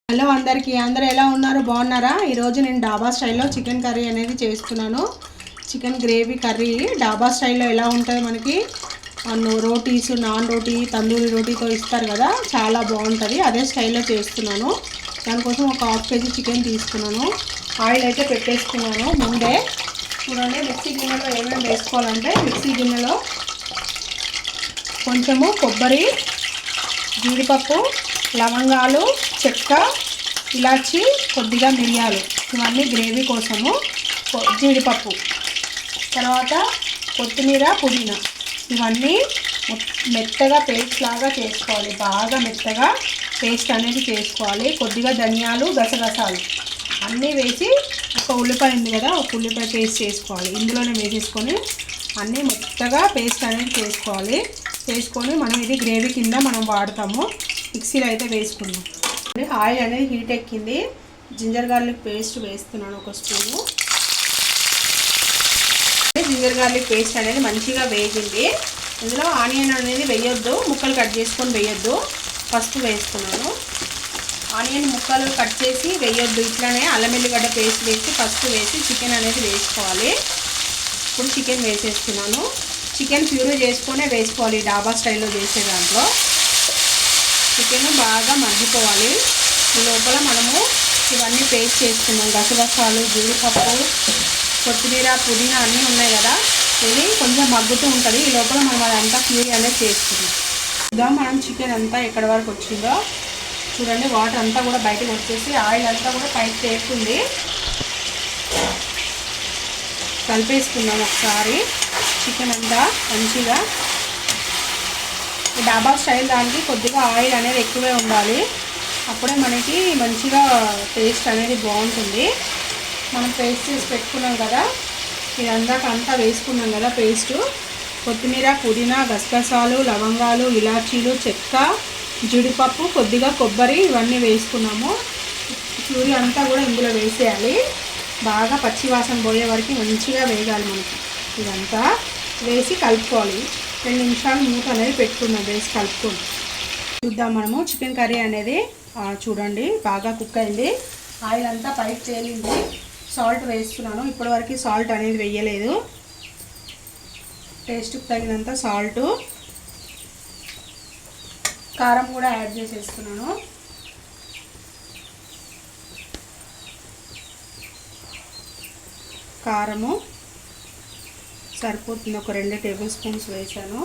Hello అందరికీ, అందరూ ఎలా ఉన్నారు? బాగున్నారా? ఈరోజు నేను డాబా స్టైల్లో చికెన్ కర్రీ అనేది చేస్తున్నాను. చికెన్ గ్రేవీ కర్రీ డాబా స్టైల్లో ఎలా ఉంటుందో మనకి రోటీస్, నాన్ రోటీ, తందూరి రోటీతో ఇస్తారు కదా, చాలా బాగుంటుంది. అదే స్టైల్లో చేస్తున్నాను. దానికోసం ఒక హాఫ్ కేజీ చికెన్ తీసుకున్నాను. ఆయిల్ అయితే పెట్టేసుకున్నాను ముందే. చూడండి, మిక్సీ గిన్నెలో ఏమేమి వేసుకోవాలంటే, మిక్సీ గిన్నెలో కొంచెము కొబ్బరి, జీడిపప్పు, లవంగాలు, చెక్క, ఇలాచి, కొద్దిగా మిరియాలు, ఇవన్నీ గ్రేవీ కోసము. జీడిపప్పు, తర్వాత కొత్తిమీర, పుదీనా, ఇవన్నీ మెత్తగా పేస్ట్ లాగా చేసుకోవాలి. బాగా మెత్తగా పేస్ట్ అనేది చేసుకోవాలి. కొద్దిగా ధనియాలు, గసగసాలు అన్నీ వేసి, ఒక ఉల్లిపాయ ఉంది కదా, ఒక ఉల్లిపాయ పేస్ట్ చేసుకోవాలి. ఇందులోనే వేసేసుకొని అన్నీ మెత్తగా పేస్ట్ అనేది చేసుకోవాలి. వేసుకొని మనం ఇది గ్రేవీ కింద మనం వాడతాము. మిక్సీలో అయితే వేసుకున్నాం. ఆయిల్ అనేది హీట్ ఎక్కింది. జింజర్ గార్లిక్ పేస్ట్ వేస్తున్నాను ఒక స్పూను. జింజర్ గార్లిక్ పేస్ట్ అనేది మంచిగా వేగింది. ఇందులో ఆనియన్ అనేది వేయొద్దు, ముక్కలు కట్ చేసుకొని వేయొద్దు. ఫస్ట్ వేస్తున్నాను. ఆనియన్ ముక్కలు కట్ చేసి వేయొద్దు, ఇట్లానే అల్లం ఎల్లిగడ్డ పేస్ట్ వేసి ఫస్ట్ వేసి చికెన్ అనేది వేసుకోవాలి. ఇప్పుడు చికెన్ వేసేస్తున్నాను. చికెన్ ప్యూరీ చేసుకొనే వేసుకోవాలి. డాబా స్టైల్లో చేసే దాంట్లో చికెన్ బాగా మగ్గిపోవాలి. ఈ లోపల మనము ఇవన్నీ పేస్ట్ చేసుకున్నాం. గసగసాలు, జీడిపప్పు, కొత్తిమీర, పుదీనా అన్నీ ఉన్నాయి కదా, ఇది కొంచెం మగ్గుతూ ఉంటుంది. ఈ లోపల మనం అదంతా ప్యూరీ అనేది చేసుకున్నాం. ఇదా మనం చికెన్ అంతా ఎక్కడి వరకు వచ్చిందో చూడండి. వాటర్ అంతా కూడా బయటకు వచ్చేసి ఆయిల్ అంతా కూడా పైకి తేరుతుంది. కలిపేసుకున్నాం ఒకసారి చికెన్ అంతా మంచిగా. డాబా స్టైల్ దానికి కొద్దిగా ఆయిల్ అనేది ఎక్కువే ఉండాలి, అప్పుడే మనకి మంచిగా టేస్ట్ అనేది బాగుంటుంది. మనం పేస్ట్ చేసి పెట్టుకున్నాం కదా, ఇదంతా వేసుకున్నాం కదా పేస్టు. కొత్తిమీర, పుదీనా, గసగసాలు, లవంగాలు, ఇలాచీలు, చెక్క, జీడిపప్పు, కొద్దిగా కొబ్బరి, ఇవన్నీ వేసుకున్నాము. ప్యూరీ అంతా కూడా ఇందులో వేసేయాలి. బాగా పచ్చివాసన పోయే వరకు మంచిగా వేగాలి మనకి. ఇదంతా వేసి కలుపుకోవాలి. 2 నిమిషాలు మూత అనేది పెట్టుకున్నాం వేసి కలుపుకొని. చూద్దాం మనము చికెన్ కర్రీ అనేది. చూడండి, బాగా కుక్ అయింది. ఆయిల్ అంతా పైకి తేలింది. సాల్ట్ వేస్తున్నాను. ఇప్పటివరకు సాల్ట్ అనేది వేయలేదు. టేస్ట్కి తగినంత సాల్టు, కారం కూడా యాడ్ చేసేస్తున్నాను. కారము సరిపోతుంది, ఒక 2 టేబుల్ స్పూన్స్ వేసాను.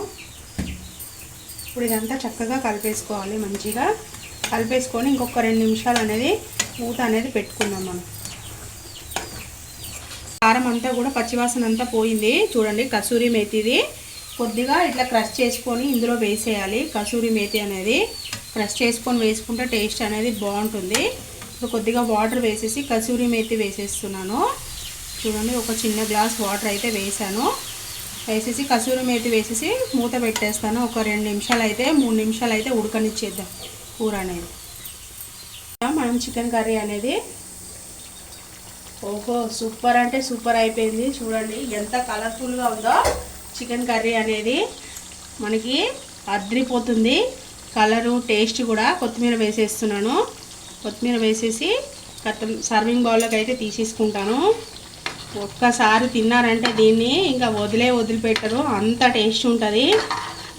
ఇప్పుడు ఇదంతా చక్కగా కలిపేసుకోవాలి. మంచిగా కలిపేసుకొని ఇంకొక 2 నిమిషాలు అనేది మూత అనేది పెట్టుకుందాం మనం. కారం అంతా కూడా పచ్చివాసన అంతా పోయింది. చూడండి, కసూరి మేతిది కొద్దిగా ఇట్లా క్రష్ చేసుకొని ఇందులో వేసేయాలి. కసూరి మేతి అనేది క్రష్ చేసుకొని వేసుకుంటే టేస్ట్ అనేది బాగుంటుంది. ఇప్పుడు కొద్దిగా వాటర్ వేసేసి కసూరి మేతి వేసేస్తున్నాను. చూడండి, ఒక చిన్న గ్లాస్ వాటర్ అయితే వేసాను. వేసేసి కసూరి మేతి వేసేసి మూత పెట్టేస్తాను. ఒక 2 నిమిషాలు అయితే 3 నిమిషాలు అయితే ఉడకనిచ్చేద్దాం కూర అనేది. మనం చికెన్ కర్రీ అనేది ఓహో సూపర్ అంటే సూపర్ అయిపోయింది. చూడండి ఎంత కలర్ఫుల్గా ఉందో చికెన్ కర్రీ అనేది. మనకి అద్రిపోతుంది కలరు, టేస్ట్ కూడా. కొత్తిమీర వేసేస్తున్నాను. కొత్తిమీర వేసేసి సర్వింగ్ బౌల్లోకి అయితే తీసేసుకుంటాను. ఒక్కసారి తిన్నారంటే దీన్ని ఇంకా వదిలిపెట్టరు, అంత టేస్ట్ ఉంటుంది.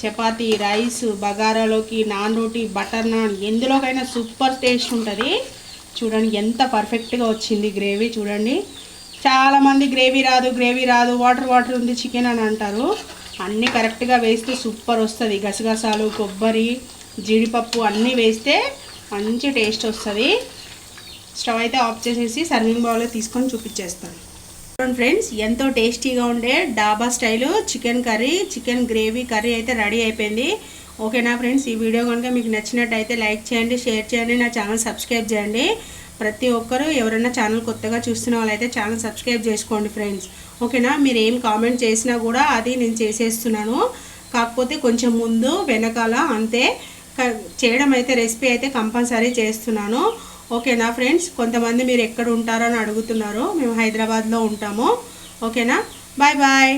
చపాతీ, రైస్, బగారాలోకి, నాన్ రోటీ, బటర్ నాన్, ఎందులోకైనా సూపర్ టేస్ట్ ఉంటుంది. చూడండి ఎంత పర్ఫెక్ట్గా వచ్చింది గ్రేవీ. చూడండి, చాలామంది గ్రేవీ రాదు, వాటర్ ఉంది చికెన్ అని అంటారు. అన్నీ కరెక్ట్గా వేస్తే సూపర్ వస్తుంది. గసగసాలు, కొబ్బరి, జీడిపప్పు అన్నీ వేస్తే మంచి టేస్ట్ వస్తుంది. స్టవ్ అయితే ఆఫ్ చేసేసి సర్వింగ్ బౌల్లో తీసుకొని చూపించేస్తాను. చూడండి ఫ్రెండ్స్, ఎంతో టేస్టీగా ఉండే డాబా style chicken curry, chicken gravy curry అయితే రెడీ అయిపోయింది. ఓకేనా ఫ్రెండ్స్, ఈ వీడియో కనుక మీకు నచ్చినట్టయితే లైక్ చేయండి, షేర్ చేయండి, నా ఛానల్ సబ్స్క్రైబ్ చేయండి. ప్రతి ఒక్కరూ ఎవరైనా ఛానల్ కొత్తగా చూస్తున్న వాళ్ళైతే ఛానల్ సబ్స్క్రైబ్ చేసుకోండి ఫ్రెండ్స్. ఓకేనా, మీరు ఏం కామెంట్ చేసినా కూడా అది నేను చేసేస్తున్నాను. కాకపోతే కొంచెం ముందు వెనకాల అంతే. చేయడం అయితే రెసిపీ అయితే కంపల్సరీ చేస్తున్నాను. ఓకేనా ఫ్రెండ్స్, కొంతమంది మీరు ఎక్కడ ఉంటారని అడుగుతున్నారు. మేము హైదరాబాద్లో ఉంటాము. ఓకేనా, బాయ్ బాయ్.